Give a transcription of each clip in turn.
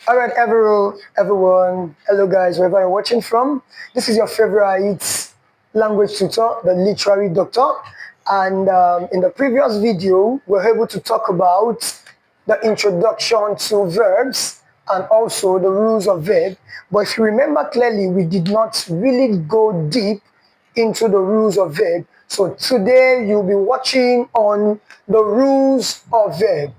All right, everyone. Hello, guys, wherever you're watching from. This is your favorite language tutor, the literary doctor. And in the previous video, we were able to talk about the introduction to verbs and also the rules of verb. But if you remember clearly, we did not really go deep into the rules of verb. So today, you'll be watching on the rules of verb.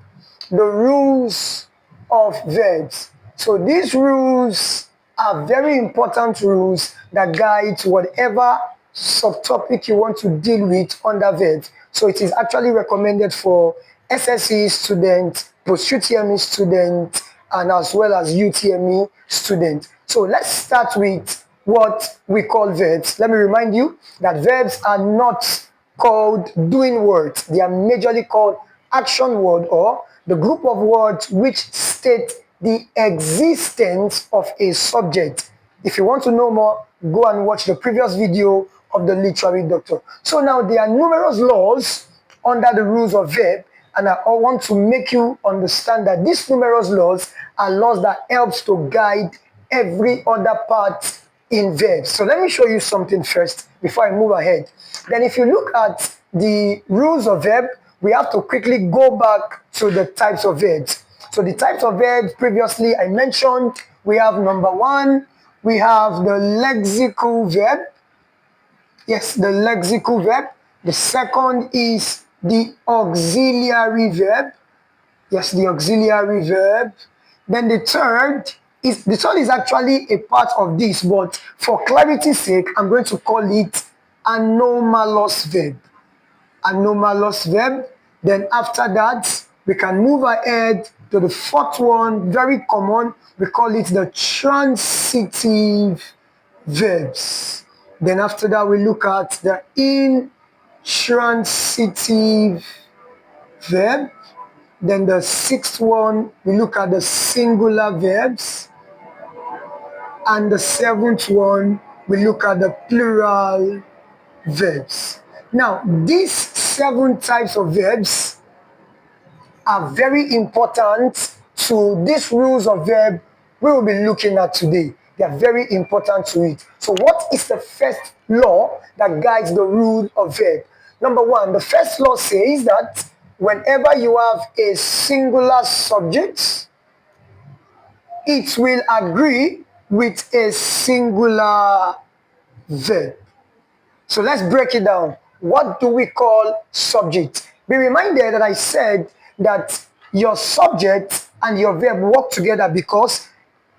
The rules of verbs. So these rules are very important rules that guide whatever subtopic you want to deal with under verbs. So it is actually recommended for SSE students, post-UTME students, and as well as UTME students. So let's start with what we call verbs. Let me remind you that verbs are not called doing words. They are majorly called action word, or the group of words which state the existence of a subject. If you want to know more, go and watch the previous video of the literary doctor. So now there are numerous laws under the rules of verb, and I want to make you understand that these numerous laws are laws that helps to guide every other part in verbs. So let me show you something first before I move ahead. Then if you look at the rules of verb, we have to quickly go back to the types of verbs. So the types of verbs previously I mentioned, we have number one, we have the lexical verb. Yes, the lexical verb. The second is the auxiliary verb. Yes, the auxiliary verb. Then the third is actually a part of this, but for clarity's sake, I'm going to call it anomalous verb. Anomalous verb. Then after that, we can move ahead to the fourth one, very common. We call it the transitive verbs. Then after that, we look at the intransitive verb. Then the sixth one, we look at the singular verbs. And the seventh one, we look at the plural verbs. Now, these 7 types of verbs are very important to these rules of verb we will be looking at today. They are very important to it. So what is the first law that guides the rule of verb? Number one, the first law says that whenever you have a singular subject, it will agree with a singular verb. So let's break it down. What do we call subject? Be reminded that I said that your subject and your verb work together, because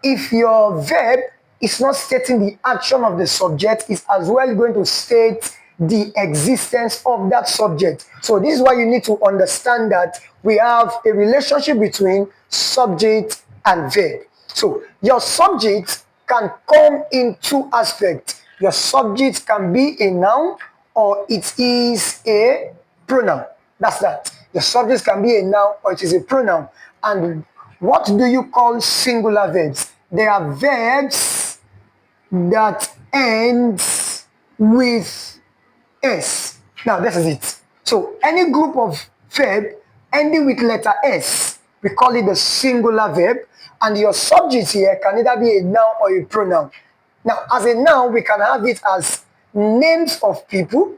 if your verb is not stating the action of the subject, it's as well going to state the existence of that subject. So this is why you need to understand that we have a relationship between subject and verb. So your subject can come in 2 aspects. Your subject can be a noun or it is a pronoun. That's that. Your subject can be a noun or it is a pronoun. And what do you call singular verbs? They are verbs that end with S. Now, this is it. So, any group of verb ending with letter S, we call it the singular verb. And your subject here can either be a noun or a pronoun. Now, as a noun, we can have it as names of people.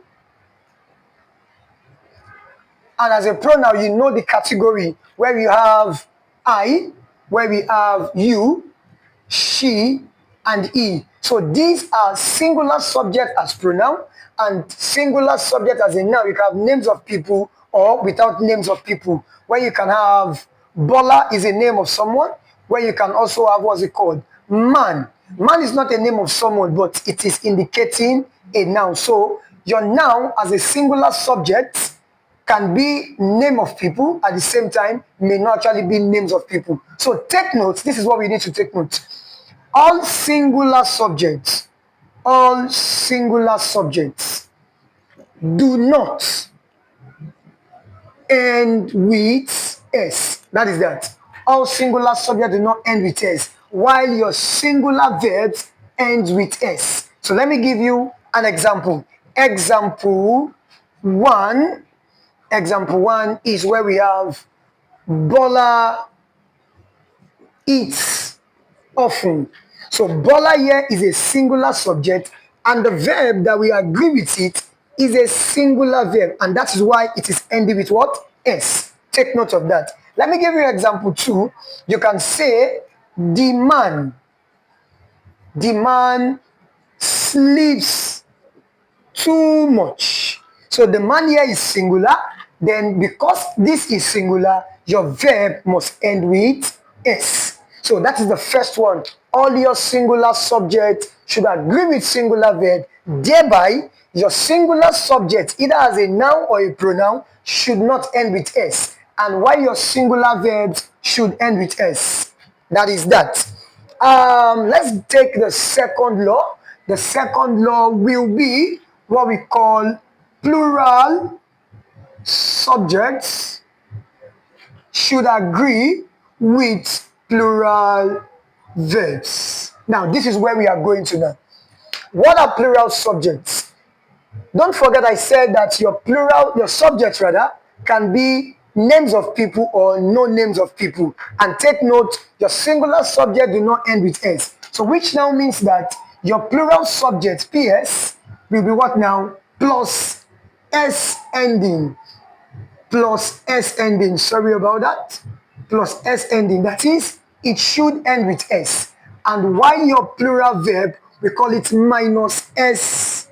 And as a pronoun, you know the category where we have I, where we have you, she, and he. So these are singular subject as pronoun and singular subject as a noun. You can have names of people or without names of people. Where you can have Bola is a name of someone, where you can also have what's it called? Man. Man is not a name of someone, but it is indicating a noun. So your noun as a singular subject can be name of people, at the same time may not actually be names of people. So take notes. This is what we need to take notes. All singular subjects do not end with S. That is that. All singular subjects do not end with S, while your singular verbs end with S. So let me give you an example. Example one is where we have Bola eats often. So Bola here is a singular subject, and the verb that we agree with it is a singular verb, and that is why it is ending with what? S. Take note of that. Let me give you an example too. You can say the man sleeps too much. So the man here is singular. Then because this is singular, your verb must end with S. So that is the first one. All your singular subjects should agree with singular verb. Thereby, your singular subject, either as a noun or a pronoun, should not end with S. And why your singular verbs should end with S. That is that. Let's take the second law. The second law will be what we call plural subjects should agree with plural verbs. Now, this is where we are going to now. What are plural subjects? Don't forget I said that your subject rather, can be names of people or no names of people. And take note, your singular subject do not end with S. So which now means that your plural subject, PS, will be what now? Plus S ending. Plus S ending. Sorry about that. Plus S ending. That is, it should end with S. And while your plural verb, we call it minus S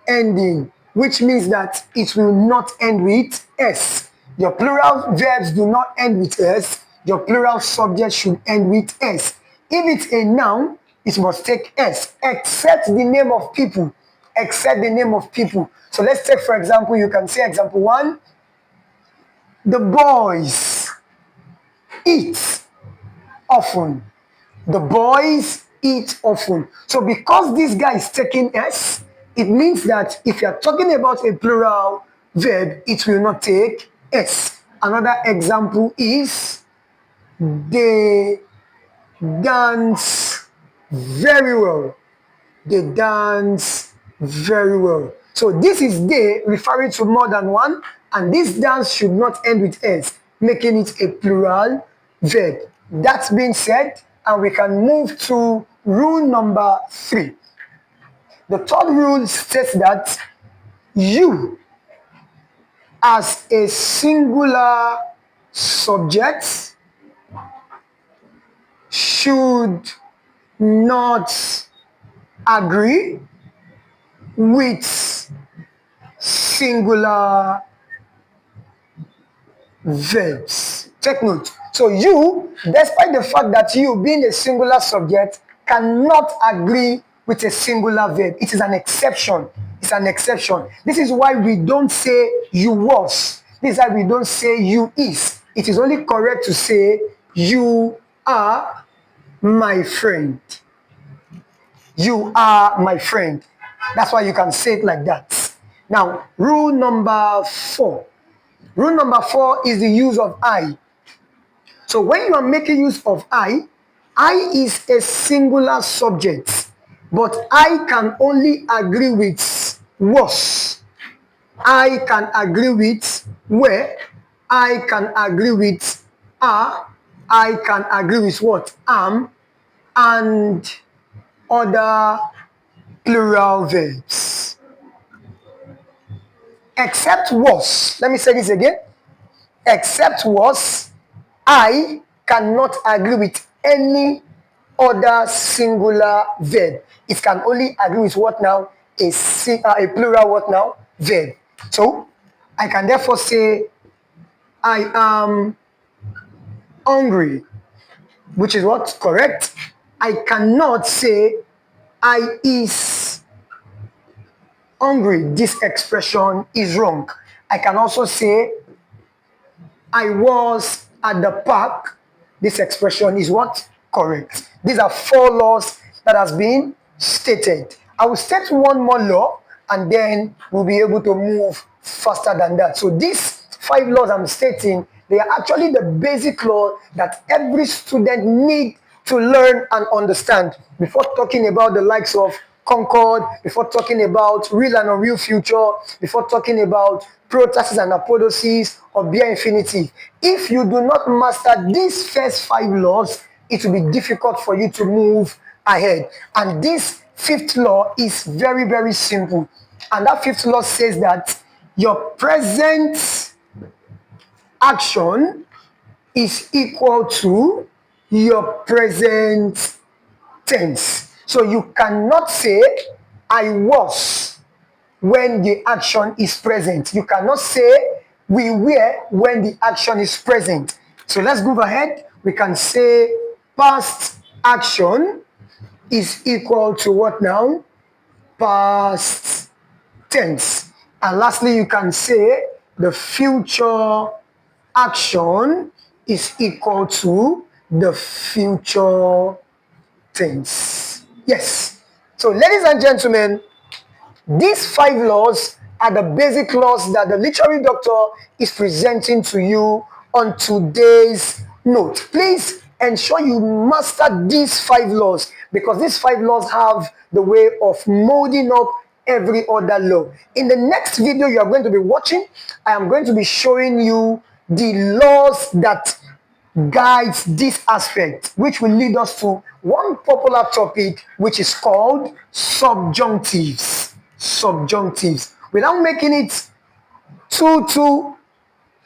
ending, which means that it will not end with S. Your plural verbs do not end with S. Your plural subject should end with S. If it's a noun, it must take S, except the name of people. Except the name of people. So let's take, for example, you can say example 1, the boys eat often. The boys eat often. So because this guy is taking S, it means that if you are talking about a plural verb, it will not take S. Another example is they dance very well. They dance very well. So this is they referring to more than one, and this dance should not end with S, making it a plural verb. That's being said, and we can move to rule number 3. The third rule states that you, as a singular subject, should not agree with singular verbs. Take note. So you, despite the fact that you being a singular subject, cannot agree with a singular verb. It is an exception. It's an exception. This is why we don't say you was. This is why we don't say you is. It is only correct to say you are my friend. You are my friend. That's why you can say it like that. Now, rule number 4. Rule number 4 is the use of I. So when you are making use of I is a singular subject, but I can only agree with was. I can agree with were. I can agree with are. I can agree with what? Am. And other plural verbs. Except was. Let me say this again. Except was, I cannot agree with any other singular verb. It can only agree with what now? A plural what now? Verb. So, I can therefore say, I am hungry, which is what? Correct. I cannot say, I is hungry. This expression is wrong. I can also say, I was at the park. This expression is what? Correct. These are 4 laws that has been stated. I will state one more law and then we'll be able to move faster than that. So these 5 laws I'm stating, they are actually the basic law that every student need to learn and understand before talking about the likes of Concord, before talking about real and unreal future, before talking about protasis and apodosis or bare infinitive. If you do not master these first 5 laws, it will be difficult for you to move ahead. And this fifth law is very, very simple. And that fifth law says that your present action is equal to your present tense. So you cannot say I was when the action is present. You cannot say we were when the action is present. So let's move ahead. We can say past action is equal to what now? Past tense. And lastly, you can say the future action is equal to the future tense. Yes. So ladies and gentlemen, these 5 laws are the basic laws that the literary doctor is presenting to you on today's note. Please ensure you master these 5 laws, because these 5 laws have the way of molding up every other law. In the next video you are going to be watching, I am going to be showing you the laws that guides this aspect, which will lead us to one popular topic, which is called subjunctives. Subjunctives. Without making it too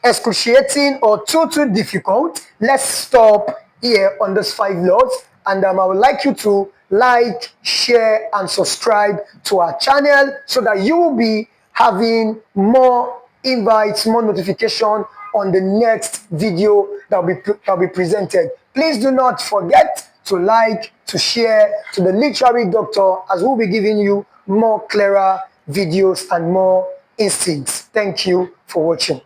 excruciating or too difficult, let's stop here on those 5 laws. And I would like you to like, share, and subscribe to our channel so that you will be having more invites, more notification on the next video that will be presented. Please do not forget to like, to share to the literary doctor, as we'll be giving you more clearer videos and more instincts. Thank you for watching.